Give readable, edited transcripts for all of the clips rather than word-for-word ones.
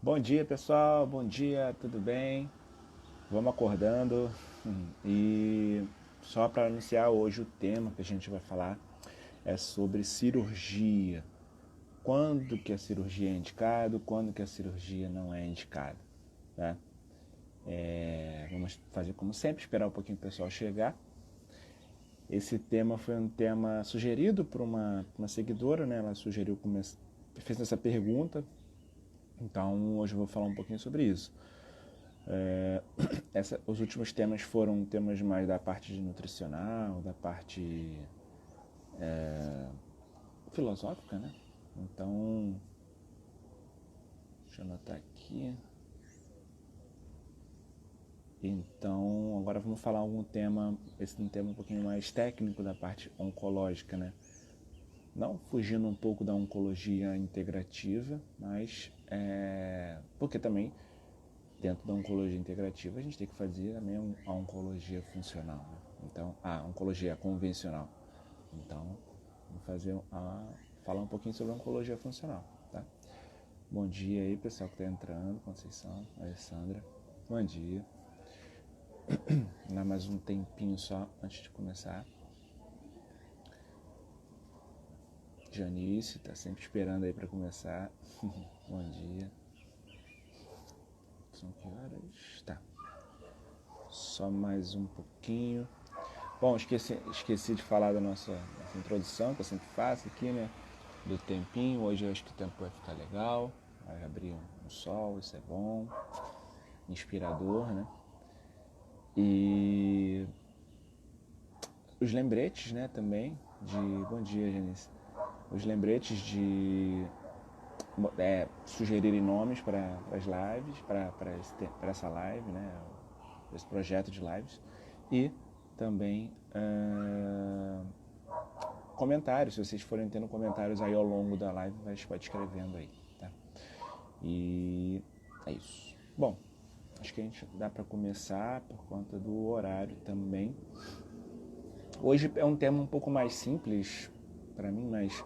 Bom dia, pessoal. Bom dia, tudo bem? Vamos acordando. E só para anunciar hoje o tema que a gente vai falar é sobre cirurgia. Quando que a cirurgia é indicado, quando que a cirurgia não é indicada, né? Vamos fazer como sempre, esperar um pouquinho o pessoal chegar. Esse tema foi um tema sugerido por uma seguidora, né? Ela sugeriu, fez essa pergunta. Então hoje eu vou falar um pouquinho sobre isso. Os últimos temas foram temas mais da parte de nutricional, da parte filosófica, né? Então, deixa eu anotar aqui. Então, agora vamos falar esse é um tema um pouquinho mais técnico da parte oncológica, né? Não fugindo um pouco da oncologia integrativa, mas porque também dentro da oncologia integrativa a gente tem que fazer também a oncologia funcional, né? Então, a oncologia convencional. Então, vamos falar um pouquinho sobre a oncologia funcional, tá? Bom dia aí, pessoal que está entrando, Conceição, Alessandra. Bom dia. Dá mais um tempinho só antes de começar. Janice, tá sempre esperando aí para começar. Bom dia. São que horas? Tá. Só mais um pouquinho. Bom, esqueci de falar da nossa introdução, que eu sempre faço aqui, né? Do tempinho. Hoje eu acho que o tempo vai ficar legal. Vai abrir um sol, isso é bom. Inspirador, né? E os lembretes, né, também, de... Bom dia, Janice. Os lembretes de sugerirem nomes para as lives, para essa live, né, esse projeto de lives. E também comentários, se vocês forem tendo comentários aí ao longo da live, vai escrevendo aí, tá? E é isso. Bom, acho que a gente dá para começar por conta do horário também. Hoje é um tema um pouco mais simples para mim, mas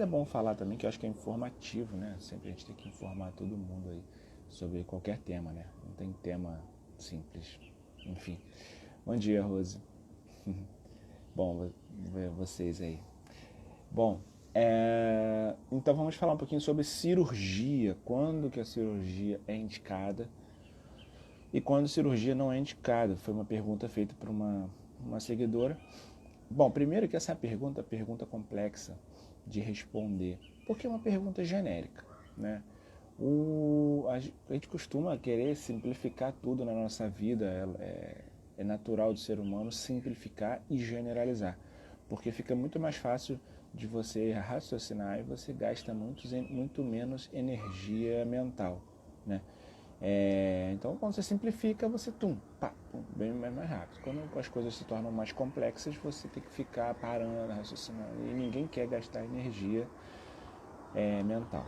é bom falar também, que eu acho que é informativo, né? Sempre a gente tem que informar todo mundo aí sobre qualquer tema, né? Não tem tema simples. Enfim. Bom dia, Rose. Bom ver vocês aí. Bom, então vamos falar um pouquinho sobre cirurgia. Quando que a cirurgia é indicada e quando a cirurgia não é indicada? Foi uma pergunta feita por uma seguidora. Bom, primeiro que essa pergunta complexa de responder, porque é uma pergunta genérica, né? A gente costuma querer simplificar tudo na nossa vida, é natural do ser humano simplificar e generalizar, porque fica muito mais fácil de você raciocinar e você gasta muito menos energia mental, né? Então, quando você simplifica, você bem mais rápido. Quando as coisas se tornam mais complexas, você tem que ficar parando, raciocinando. E ninguém quer gastar energia mental.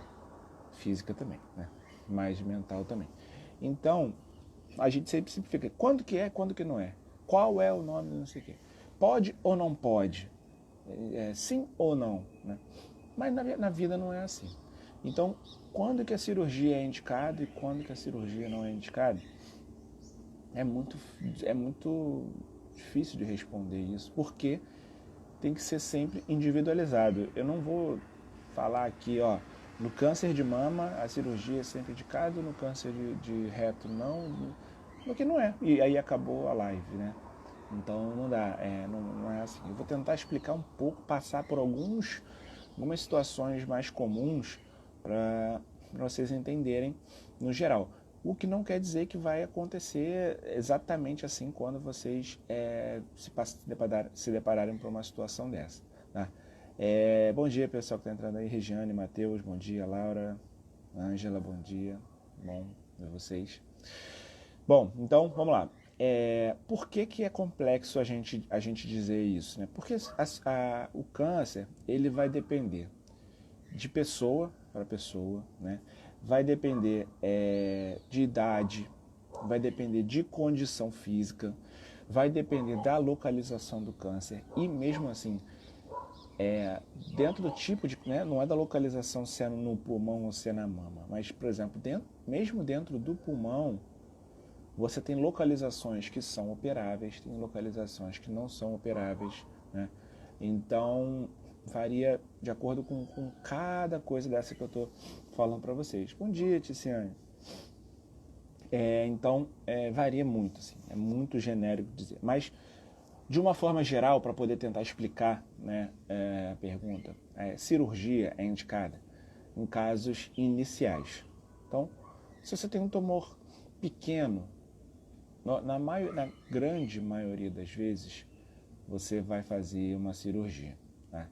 Física também, né? Mas mental também. Então, a gente sempre simplifica. Quando que é, quando que não é? Qual é o nome, não sei o quê. Pode ou não pode? Sim ou não, né? Mas na vida não é assim. Então, quando que a cirurgia é indicada e quando que a cirurgia não é indicada? É muito, é muito difícil de responder isso, porque tem que ser sempre individualizado. Eu não vou falar aqui, ó, no câncer de mama a cirurgia é sempre indicada, no câncer de reto não, porque não é. E aí acabou a live, né? Então não dá, não é assim. Eu vou tentar explicar um pouco, passar por algumas situações mais comuns para vocês entenderem no geral. O que não quer dizer que vai acontecer exatamente assim quando vocês se depararem por uma situação dessa. Tá? Bom dia, pessoal que está entrando aí. Regiane, Matheus, bom dia. Laura, Ângela, bom dia. Bom ver vocês. Bom, então vamos lá. Por que é complexo a gente dizer isso? Né? Porque o câncer ele vai depender de pessoa para pessoa, né? Vai depender de idade, vai depender de condição física, vai depender da localização do câncer e mesmo assim dentro do tipo de, né, não é da localização se é no pulmão ou se é na mama, mas, por exemplo, mesmo dentro do pulmão, você tem localizações que são operáveis, tem localizações que não são operáveis, né? Então, varia de acordo com cada coisa dessa que eu estou falando para vocês. Bom dia, Ticiane. Então, varia muito, assim, é muito genérico dizer. Mas, de uma forma geral, para poder tentar explicar, né, a pergunta, cirurgia é indicada em casos iniciais. Então, se você tem um tumor pequeno, na grande maioria das vezes, você vai fazer uma cirurgia. Tá?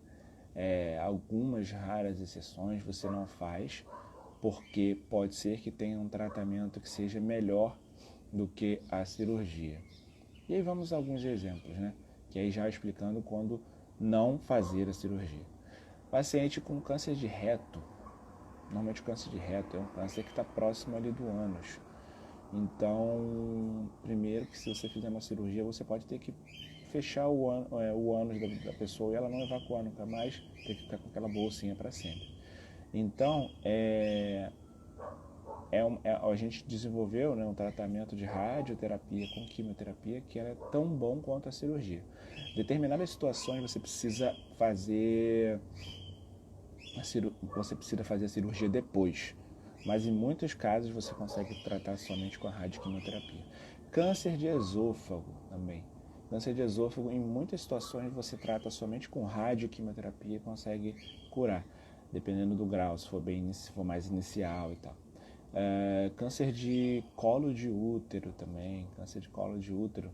Algumas raras exceções você não faz, porque pode ser que tenha um tratamento que seja melhor do que a cirurgia. E aí vamos a alguns exemplos, né? Que aí já explicando quando não fazer a cirurgia. Paciente com câncer de reto. Normalmente o câncer de reto é um câncer que está próximo ali do ânus. Então, primeiro que se você fizer uma cirurgia, você pode ter que fechar o ânus da pessoa e ela não evacuar nunca mais, ter que ficar com aquela bolsinha para sempre. Então, a gente desenvolveu, né, um tratamento de radioterapia com quimioterapia que era tão bom quanto a cirurgia. Em determinadas situações você precisa fazer a cirurgia depois, mas em muitos casos você consegue tratar somente com a radioquimioterapia. Câncer de esôfago também. Câncer de esôfago, em muitas situações, você trata somente com radioquimioterapia e consegue curar, dependendo do grau, se for mais inicial e tal. Câncer de colo de útero também. Câncer de colo de útero,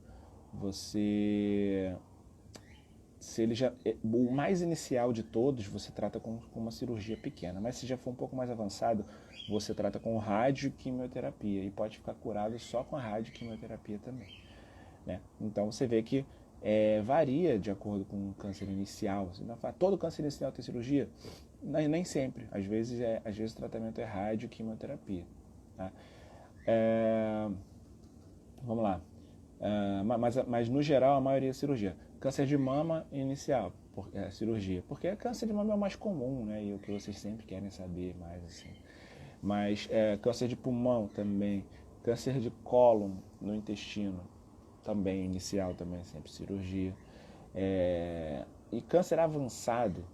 o mais inicial de todos, você trata com uma cirurgia pequena, mas se já for um pouco mais avançado, você trata com radioquimioterapia e pode ficar curado só com a radioquimioterapia também, né? Então você vê que varia de acordo com o câncer inicial. Você não fala, todo câncer inicial tem cirurgia? Nem sempre. Às vezes o tratamento é radioquimioterapia. Tá? Vamos lá. Mas no geral a maioria é cirurgia. Câncer de mama inicial, cirurgia. Porque câncer de mama é o mais comum, né? E o que vocês sempre querem saber mais assim. Mas câncer de pulmão também. Câncer de cólon no intestino também inicial, também sempre cirurgia. E câncer avançado,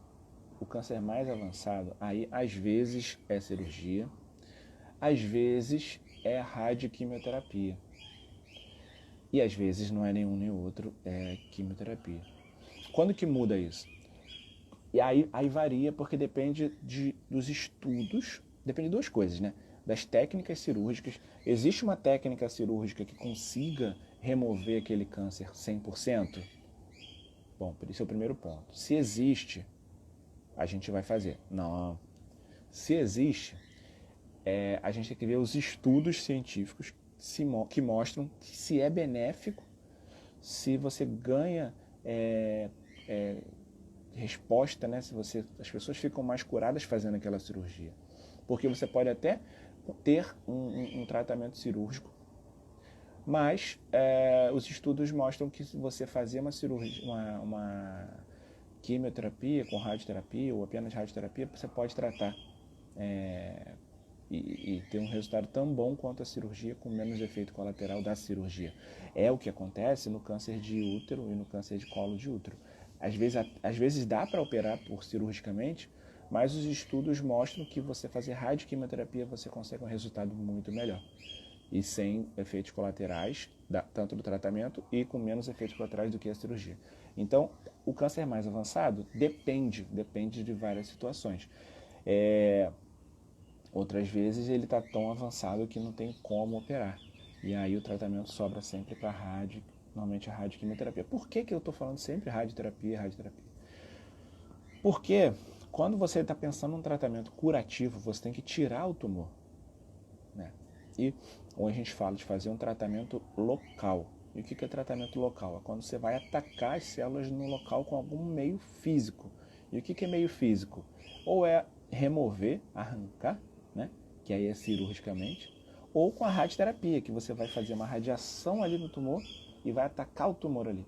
o câncer mais avançado, aí às vezes é cirurgia, às vezes é radioquimioterapia. E às vezes não é nenhum nem outro, é quimioterapia. Quando que muda isso? E aí varia porque depende dos estudos, depende de duas coisas, né? Das técnicas cirúrgicas. Existe uma técnica cirúrgica que consiga remover aquele câncer 100%? Bom, esse é o primeiro ponto. Se existe, a gente vai fazer. Não. Se existe, a gente tem que ver os estudos científicos que mostram que se é benéfico, se você ganha resposta, né? Se as pessoas ficam mais curadas fazendo aquela cirurgia. Porque você pode até ter um tratamento cirúrgico, mas os estudos mostram que se você fazer uma cirurgia, uma quimioterapia com radioterapia ou apenas radioterapia, você pode tratar e ter um resultado tão bom quanto a cirurgia, com menos efeito colateral da cirurgia. É o que acontece no câncer de útero e no câncer de colo de útero. Às vezes dá para operar cirurgicamente, mas os estudos mostram que você fazer radioquimioterapia você consegue um resultado muito melhor. E sem efeitos colaterais, tanto do tratamento e com menos efeitos colaterais do que a cirurgia. Então, o câncer mais avançado depende de várias situações. Outras vezes ele está tão avançado que não tem como operar. E aí o tratamento sobra sempre para normalmente a radioquimioterapia. Por que eu estou falando sempre radioterapia? Porque quando você está pensando num tratamento curativo, você tem que tirar o tumor, né? E ou a gente fala de fazer um tratamento local. E o que é tratamento local? É quando você vai atacar as células no local com algum meio físico. E o que é meio físico? Ou é remover, arrancar, né? Que aí é cirurgicamente, ou com a radioterapia, que você vai fazer uma radiação ali no tumor e vai atacar o tumor ali.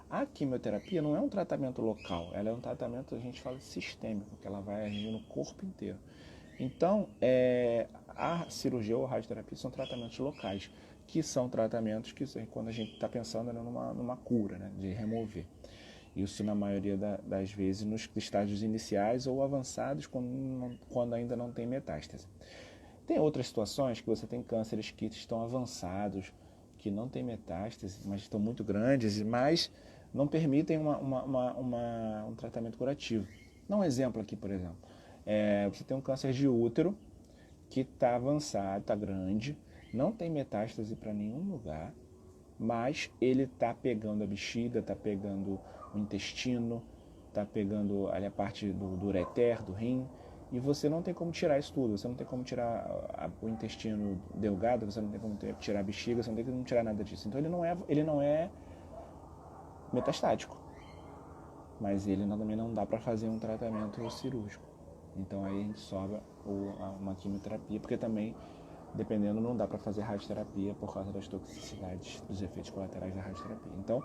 A quimioterapia não é um tratamento local, ela é um tratamento, a gente fala, sistêmico, que ela vai agir no corpo inteiro. Então, a cirurgia ou a radioterapia são tratamentos locais, que são tratamentos que, quando a gente está pensando numa cura, né, de remover. Isso, na maioria das vezes, nos estágios iniciais ou avançados, quando ainda não tem metástase. Tem outras situações que você tem cânceres que estão avançados, que não têm metástase, mas estão muito grandes, mas não permitem um tratamento curativo. Dá um exemplo aqui, por exemplo. Você tem um câncer de útero que está avançado, está grande, não tem metástase para nenhum lugar, mas ele está pegando a bexiga, está pegando o intestino, está pegando ali a parte do ureter, do rim, e você não tem como tirar isso tudo, você não tem como tirar o intestino delgado, você não tem como tirar a bexiga, você não tem como tirar nada disso. Então ele não é metastático, mas ele também não dá para fazer um tratamento cirúrgico. Então aí a gente sobra uma quimioterapia, porque também, dependendo, não dá para fazer radioterapia por causa das toxicidades, dos efeitos colaterais da radioterapia. Então,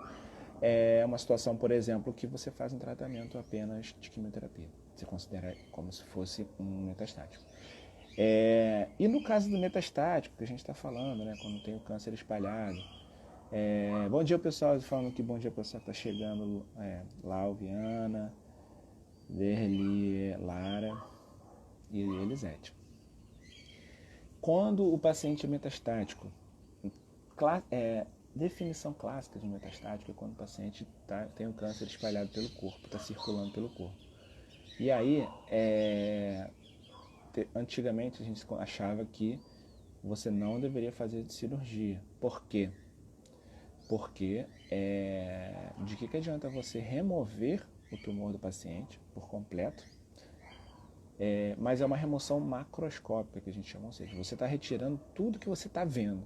é uma situação, por exemplo, que você faz um tratamento apenas de quimioterapia. Você considera como se fosse um metastático. E no caso do metastático, que a gente está falando, né, quando tem o câncer espalhado. Bom dia, pessoal, falando que bom dia, pessoal que está chegando, Lau, Viana, Verli, Lara e Elisete. Quando o paciente é metastático, definição clássica de metastático é quando o paciente tem um câncer espalhado pelo corpo, está circulando pelo corpo. E aí, antigamente a gente achava que você não deveria fazer cirurgia. Por quê? Porque de que adianta você remover o tumor do paciente por completo, mas é uma remoção macroscópica que a gente chama, ou seja, você está retirando tudo que você está vendo,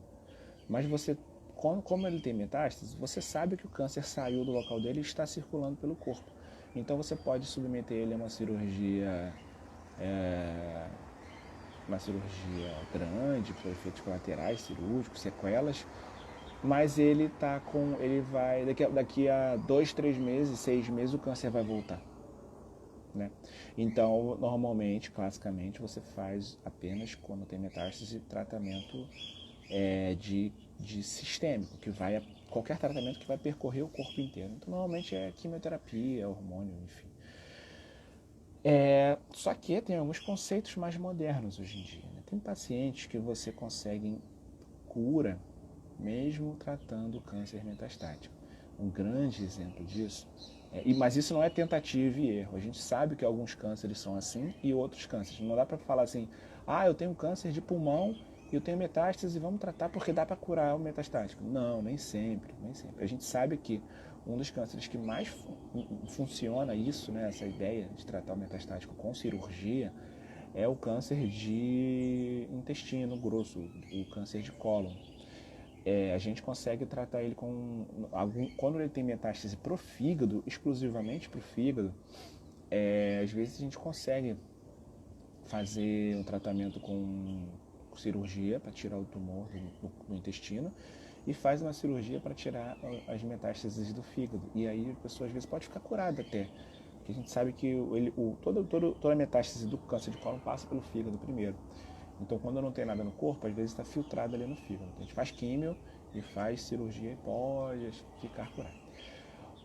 mas você, como ele tem metástase, você sabe que o câncer saiu do local dele e está circulando pelo corpo. Então você pode submeter ele a uma cirurgia grande, por efeitos colaterais, cirúrgicos, sequelas, mas ele vai, daqui a 2, 3 meses, 6 meses, o câncer vai voltar. Né? Então, normalmente, classicamente, você faz apenas quando tem metástase tratamento de sistêmico, que vai qualquer tratamento que vai percorrer o corpo inteiro. Então, normalmente é quimioterapia, hormônio, enfim. Só que tem alguns conceitos mais modernos hoje em dia. Né? Tem pacientes que você consegue cura mesmo tratando o câncer metastático. Um grande exemplo disso, mas isso não é tentativa e erro. A gente sabe que alguns cânceres são assim e outros cânceres. Não dá para falar assim, eu tenho câncer de pulmão e eu tenho metástase e vamos tratar porque dá para curar o metastático. Não, nem sempre, nem sempre. A gente sabe que um dos cânceres que mais funciona isso, né, essa ideia de tratar o metastático com cirurgia, é o câncer de intestino grosso, o câncer de cólon. A gente consegue tratar ele quando ele tem metástase para o fígado, exclusivamente para o fígado, às vezes a gente consegue fazer um tratamento com cirurgia para tirar o tumor do intestino e faz uma cirurgia para tirar as metástases do fígado. E aí a pessoa às vezes pode ficar curada até, porque a gente sabe que toda a metástase do câncer de cólon passa pelo fígado primeiro. Então, quando não tem nada no corpo, às vezes está filtrado ali no fígado. A gente faz químio e faz cirurgia e pode ficar curado.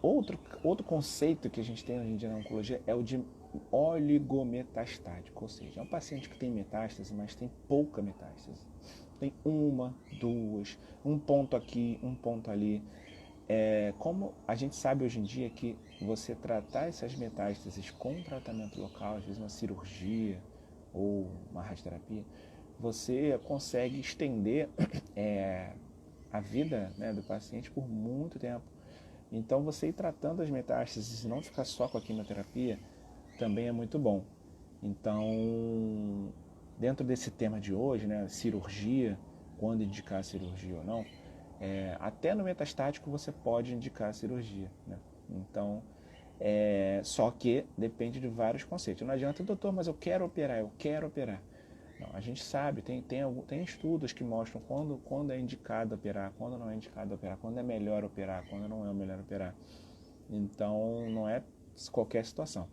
Outro conceito que a gente tem hoje em dia na oncologia é o de oligometastático, ou seja, é um paciente que tem metástase, mas tem pouca metástase. Tem uma, duas, um ponto aqui, um ponto ali. Como a gente sabe hoje em dia que você tratar essas metástases com um tratamento local, às vezes uma cirurgia, ou uma radioterapia, você consegue estender a vida, né, do paciente por muito tempo. Então, você ir tratando as metástases e não ficar só com a quimioterapia também é muito bom. Então, dentro desse tema de hoje, né, cirurgia, quando indicar a cirurgia ou não, até no metastático você pode indicar a cirurgia. Né? Então, só que depende de vários conceitos. Não adianta, doutor, mas eu quero operar. Não, a gente sabe, tem estudos que mostram quando é indicado operar, quando não é indicado operar, quando é melhor operar, quando não é melhor operar. Então, não é qualquer situação.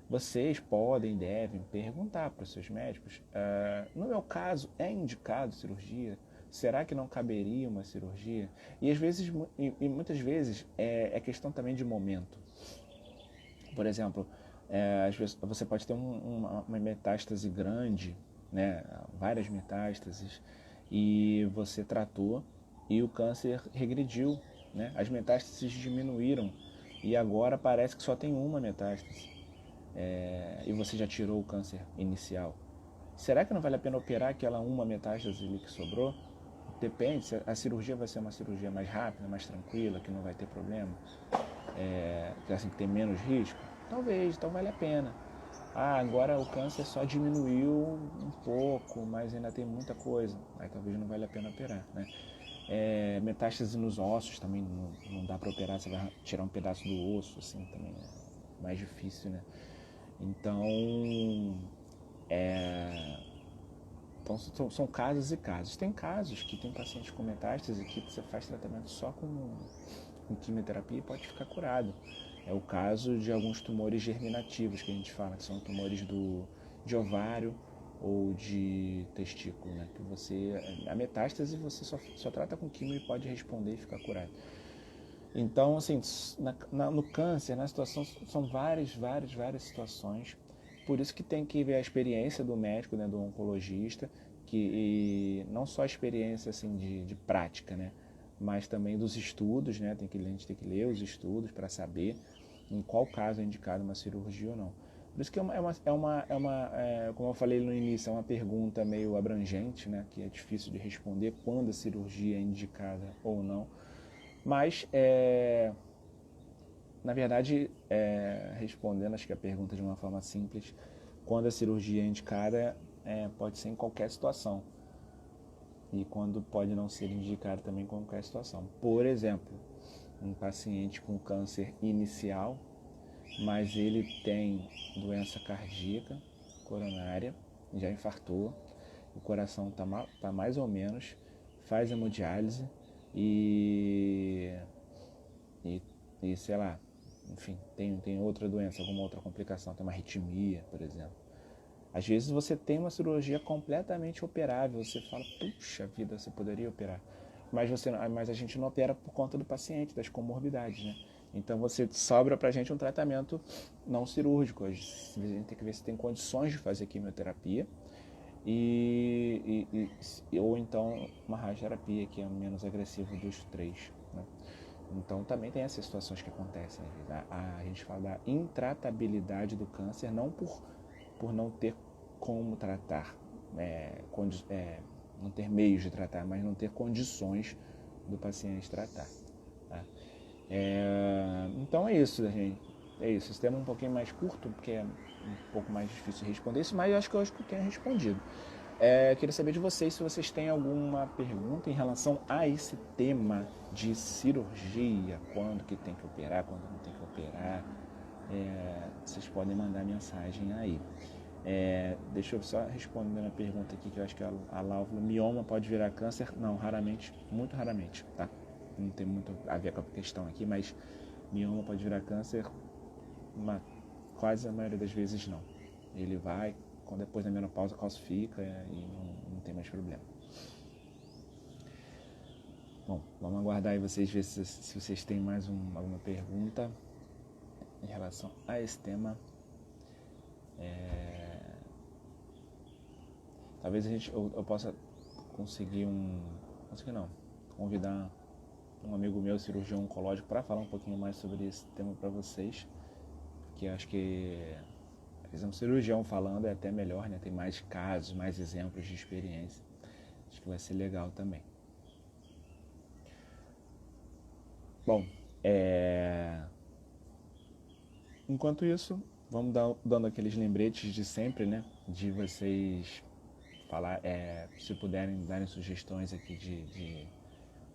Vocês podem, devem perguntar para os seus médicos, no meu caso, é indicado cirurgia? Será que não caberia uma cirurgia? E às vezes, e muitas vezes, é questão também de momento. Por exemplo, às vezes você pode ter uma metástase grande, né, várias metástases, e você tratou e o câncer regrediu, né, as metástases diminuíram e agora parece que só tem uma metástase, e você já tirou o câncer inicial. Será que não vale a pena operar aquela uma metástase ali que sobrou? Depende, a cirurgia vai ser uma cirurgia mais rápida, mais tranquila, que não vai ter problema, assim, que tem menos risco. Talvez, então vale a pena. Agora o câncer só diminuiu um pouco, mas ainda tem muita coisa. Aí talvez não valha a pena operar, né? Metástase nos ossos também não dá para operar, você vai tirar um pedaço do osso, assim, também é mais difícil, né? Então, são casos e casos. Tem casos que tem pacientes com metástase que você faz tratamento só com quimioterapia e pode ficar curado. É o caso de alguns tumores germinativos que a gente fala, que são tumores de ovário ou de testículo, né? Que a metástase você só trata com quimio e pode responder e ficar curado. Então, assim, no câncer, na situação, são várias situações. Por isso que tem que ver a experiência do médico, né, do oncologista, e não só a experiência assim, de prática, né, mas também dos estudos, né, a gente tem que ler os estudos para saber em qual caso é indicada uma cirurgia ou não. Por isso que como eu falei no início, é uma pergunta meio abrangente, né, que é difícil de responder quando a cirurgia é indicada ou não. Mas, na verdade, respondendo acho que a pergunta de uma forma simples, quando a cirurgia é indicada, pode ser em qualquer situação. E quando pode não ser indicada também em qualquer situação. Por exemplo, um paciente com câncer inicial, mas ele tem doença cardíaca coronária, já infartou, o coração tá mais ou menos, faz hemodiálise e, e sei lá, enfim, tem outra doença, alguma outra complicação, tem uma arritmia, por exemplo. Às vezes você tem uma cirurgia completamente operável, você fala, puxa vida, você poderia operar. Mas a gente não opera por conta do paciente, das comorbidades, né? Então você sobra pra gente um tratamento não cirúrgico. A gente tem que ver se tem condições de fazer quimioterapia ou então uma radioterapia, que é o menos agressivo dos três, né? Então também tem essas situações que acontecem. A gente fala da intratabilidade do câncer, não por não ter como tratar, não ter meios de tratar, mas não ter condições do paciente tratar. Tá? Então é isso, gente. É isso. Esse tema é um pouquinho mais curto, porque é um pouco mais difícil de responder isso, mas eu acho que eu tenho respondido. Queria saber de vocês se vocês têm alguma pergunta em relação a esse tema de cirurgia, quando que tem que operar, quando não tem que operar. Vocês podem mandar mensagem aí. Deixa eu só responder a pergunta aqui, que eu acho que a Laura falou, mioma pode virar câncer? Não, raramente, muito raramente, tá? Não tem muito a ver com a questão aqui, mas mioma pode virar câncer, quase a maioria das vezes não. Ele vai, depois da menopausa calcifica e não tem mais problema. Bom, vamos aguardar aí vocês ver se vocês têm mais alguma pergunta em relação a esse tema. Talvez eu possa convidar um amigo meu, cirurgião oncológico, para falar um pouquinho mais sobre esse tema para vocês, que acho que, por exemplo, cirurgião falando é até melhor, né? Tem mais casos, mais exemplos de experiência. Acho que vai ser legal também. Bom, enquanto isso, vamos dando aqueles lembretes de sempre, né? De vocês falar, se puderem darem sugestões aqui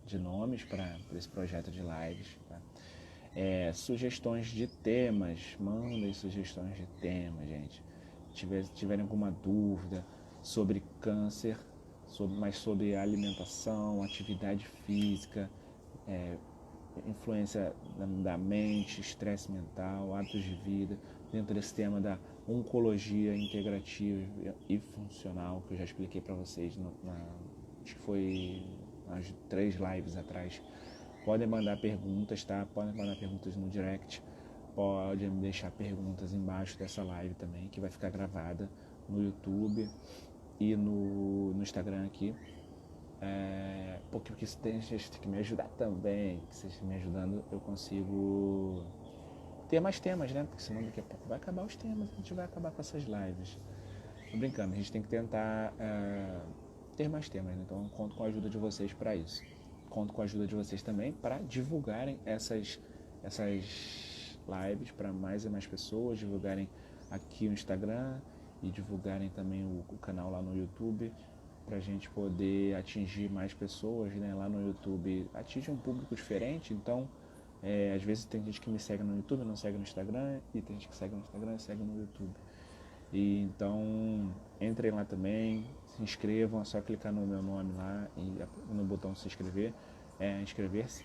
de nomes para esse projeto de lives, tá? Sugestões de temas, mandem sugestões de temas, gente. Tiverem alguma dúvida sobre câncer, mas sobre alimentação, atividade física, influência da mente, estresse mental, hábitos de vida, dentro desse tema da oncologia integrativa e funcional, que eu já expliquei para vocês, acho que foi umas 3 lives atrás. Podem mandar perguntas, tá? Podem mandar perguntas no direct, podem deixar perguntas embaixo dessa live também, que vai ficar gravada no YouTube e no Instagram aqui. Porque vocês têm que me ajudar também, que vocês me ajudando eu consigo ter mais temas, né? Porque senão daqui a pouco vai acabar os temas, a gente vai acabar com essas lives. Tô brincando, a gente tem que tentar ter mais temas, né? Então eu conto com a ajuda de vocês para isso. Conto com a ajuda de vocês também para divulgarem essas lives para mais e mais pessoas, divulgarem aqui no Instagram e divulgarem também o canal lá no YouTube, para a gente poder atingir mais pessoas, né? Lá no YouTube atinge um público diferente, então às vezes tem gente que me segue no YouTube, não segue no Instagram, e tem gente que segue no Instagram e segue no YouTube. E então entrem lá também, se inscrevam, é só clicar no meu nome lá e no botão se inscrever, inscrever-se.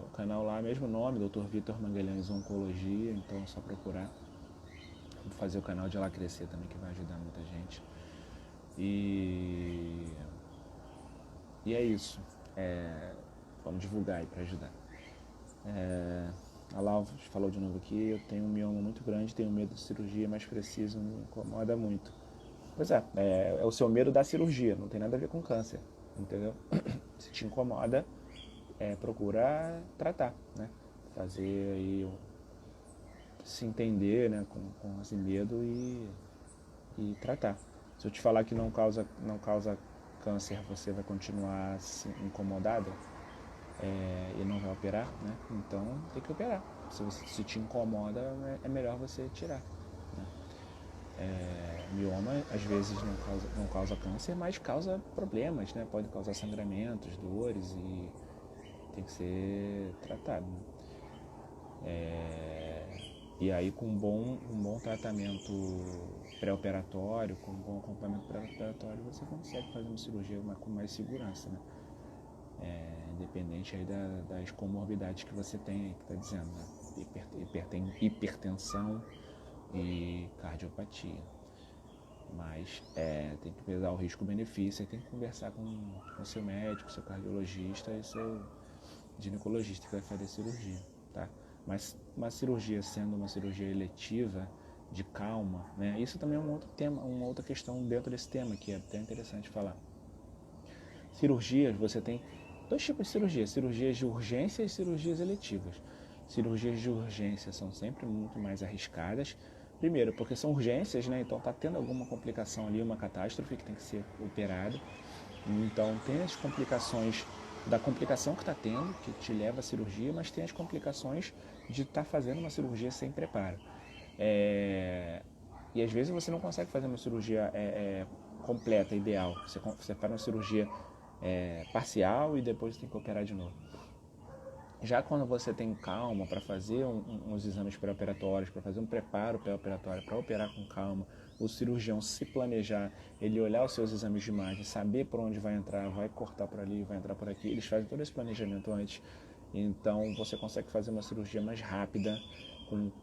O canal lá, mesmo nome, Dr. Vitor Magalhães Oncologia, então é só procurar. Vou fazer o canal de lá crescer também, que vai ajudar muita gente. E é isso. Vamos divulgar aí para ajudar. A Lau falou de novo aqui, eu tenho um mioma muito grande, tenho medo de cirurgia, mas preciso, me incomoda muito. Pois é o seu medo da cirurgia, não tem nada a ver com câncer, entendeu? Se te incomoda, procura tratar, né? Fazer aí, se entender, né, com esse medo e tratar. Se eu te falar que não causa câncer, você vai continuar assim, incomodado e não vai operar, né? Então tem que operar. Se te incomoda, é melhor você tirar, né? Mioma às vezes não causa câncer, mas causa problemas, né? Pode causar sangramentos, dores e tem que ser tratado, né? E aí com um bom tratamento pré-operatório, com um bom acompanhamento pré-operatório, você consegue fazer uma cirurgia com mais segurança, né? Independente aí das comorbidades que você tem aí, que está dizendo, né? Hipertensão e cardiopatia. Mas tem que pesar o risco-benefício e tem que conversar com o seu médico, seu cardiologista e seu ginecologista que vai fazer cirurgia, tá? Mas uma cirurgia sendo uma cirurgia eletiva, de calma, né? Isso também é um outro tema, uma outra questão dentro desse tema que é até interessante falar. Cirurgias, você tem 2 tipos de cirurgias, cirurgias de urgência e cirurgias eletivas. Cirurgias de urgência são sempre muito mais arriscadas. Primeiro, porque são urgências, né? Então está tendo alguma complicação ali, uma catástrofe que tem que ser operada. Então tem as complicações da complicação que está tendo, que te leva à cirurgia, mas tem as complicações de estar fazendo uma cirurgia sem preparo. E às vezes você não consegue fazer uma cirurgia completa, ideal. Você faz uma cirurgia parcial e depois tem que operar de novo. Já quando você tem calma para fazer uns exames pré-operatórios, para fazer um preparo pré-operatório, para operar com calma, o cirurgião se planejar, ele olhar os seus exames de imagem, saber por onde vai entrar, vai cortar por ali, vai entrar por aqui, eles fazem todo esse planejamento antes. Então você consegue fazer uma cirurgia mais rápida,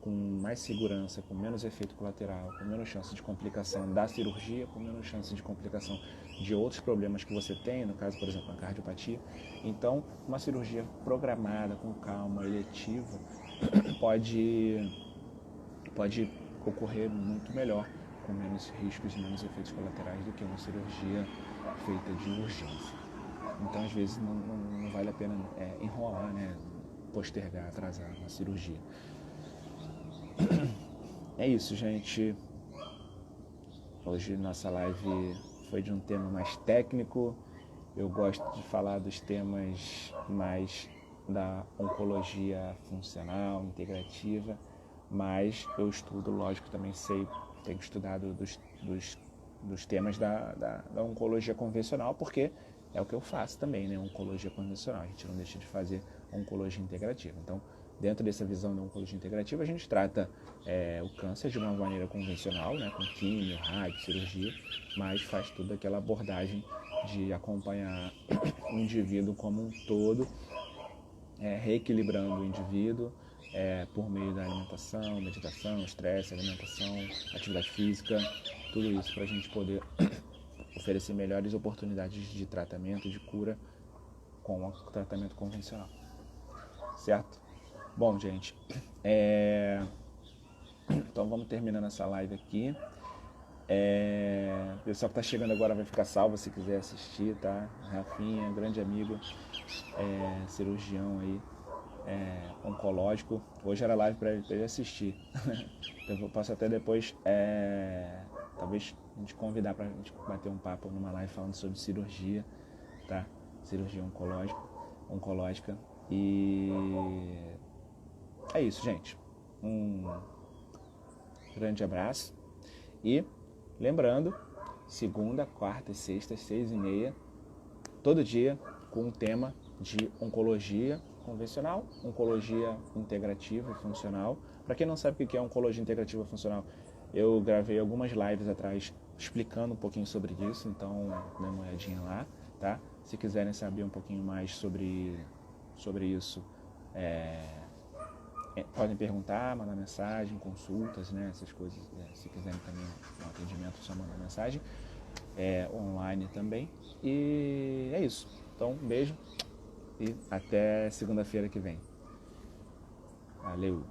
com mais segurança, com menos efeito colateral, com menos chance de complicação da cirurgia, com menos chance de complicação de outros problemas que você tem, no caso, por exemplo, a cardiopatia. Então, uma cirurgia programada, com calma, eletiva, pode ocorrer muito melhor, com menos riscos e menos efeitos colaterais do que uma cirurgia feita de urgência. Então, às vezes, não vale a pena enrolar, né? Postergar, atrasar uma cirurgia. É isso, gente. Hoje nossa live foi de um tema mais técnico. Eu gosto de falar dos temas mais da oncologia funcional, integrativa, mas eu estudo, lógico, também tenho estudado dos temas da oncologia convencional, porque é o que eu faço também, né? Oncologia convencional. A gente não deixa de fazer oncologia integrativa. Então, dentro dessa visão da oncologia integrativa, a gente trata o câncer de uma maneira convencional, né, com químio, rádio, cirurgia, mas faz toda aquela abordagem de acompanhar o indivíduo como um todo reequilibrando o indivíduo por meio da alimentação, meditação, estresse, alimentação, atividade física, tudo isso para a gente poder oferecer melhores oportunidades de tratamento, de cura com o tratamento convencional, certo? Bom, gente, então vamos terminando essa live aqui. O pessoal que está chegando agora vai ficar salvo se quiser assistir, tá? Rafinha, grande amigo, cirurgião aí, oncológico. Hoje era live para ele assistir. Eu posso até depois, talvez a gente convidar para a gente bater um papo numa live falando sobre cirurgia, tá? Cirurgia oncológica. E é isso, gente. Um grande abraço. E lembrando, segunda, quarta e sexta, 6h30, todo dia com um tema de oncologia convencional, oncologia integrativa e funcional. Para quem não sabe o que é oncologia integrativa e funcional, eu gravei algumas lives atrás explicando um pouquinho sobre isso, então dê uma olhadinha lá, tá? Se quiserem saber um pouquinho mais sobre isso, podem perguntar, mandar mensagem, consultas, né, essas coisas. Se quiserem também um atendimento, só mandar mensagem, online também. E é isso. Então, um beijo e até segunda-feira que vem. Valeu!